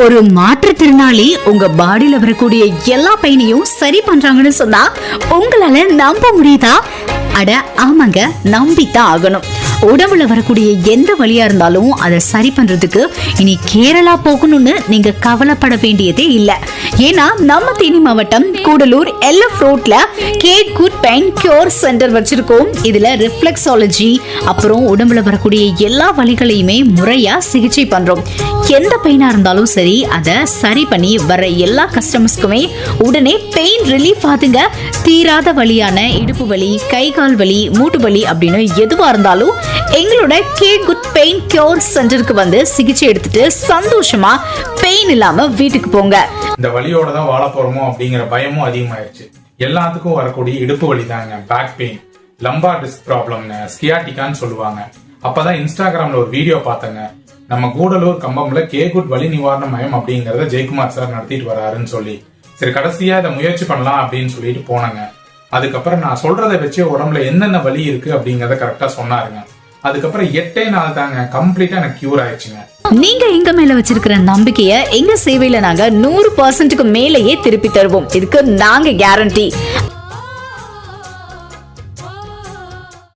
ஒரு மாற்றுத்திறனாளி உங்க பாடியில வரக்கூடிய எல்லா பெயினையும் சரி பண்றாங்கன்னு சொன்னா உங்களால நம்ப முடியுதா? அட ஆமாங்க, நம்பித்தான் ஆகணும். உடம்புல வரக்கூடிய எந்த வலியா இருந்தாலும் அதை சரி பண்றதுக்கு இனி கேரளா போகணும்னு நீங்க கவலைப்பட வேண்டியதே இல்ல. ஏன்னா நம்ம தேனி மாவட்டம் கூடலூர் எல்எஃப் ரோட்ல get good pain cure centre வச்சிருக்கோம். இதுல ரிஃப்ளெக்ஸாலஜி அப்புறம் உடம்புல வரக்கூடிய எல்லா வலிகளையுமே முறையா சிகிச்சை பண்றோம். எந்த பெயினா இருந்தாலும் சரி அதை சரி பண்ணி வர எல்லா கஸ்டமர்ஸ்க்குமே உடனே பெயின் ரிலீஃப் ஆகுங்க. தீராத வலியான இடுப்பு வலி, கை கால் வலி, மூட்டு வலி அப்படின்னு எதுவா இருந்தாலும் எங்களோட கே குட் பெயின் கியூர் சென்டருக்கு வந்து சிகிச்சை எடுத்துட்டு சந்தோஷமா பெயின் இல்லாம வீட்டுக்கு போங்க. இந்த வலியோட தான் வாழ போறோமோ அப்படிங்கிற பயமும் அதிகமாயிருச்சு. எல்லாத்துக்கும் வரக்கூடிய இடுப்பு வலி தாங்க பேக் பெயின், லம்பார் டிஸ்க் ப்ராப்ளம்னு ஸ்கியாட்டிகான்னு சொல்லுவாங்க. அப்பதான் இன்ஸ்டாகிராம்ல ஒரு வீடியோ பார்த்தேங்க. நம்ம கூடலூர் கம்பம்ல கே குட் வலி நிவாரண மையம் அப்படிங்கறத ஜெயக்குமார் சார் நடத்திட்டு வராருன்னு சொல்லி, சரி கடைசியா இதை முயற்சி பண்ணலாம் அப்படின்னு சொல்லிட்டு போனாங்க. அதுக்கப்புறம் நான் சொல்றதை வச்சு உடம்புல என்னென்ன வலி இருக்கு அப்படிங்கறத கரெக்டா சொன்னாருங்க. அதுக்கப்புறம் 8 நாள் தாங்க கம்ப்ளீட்டா எனக்கு கியூர் ஆயிடுச்சுங்க. நீங்க எங்க மேல வச்சிருக்கிற நம்பிக்கைய எங்க சேவையில நாங்க 100% மேலேயே திருப்பி தருவோம். இதுக்கு நாங்க கேரண்டி.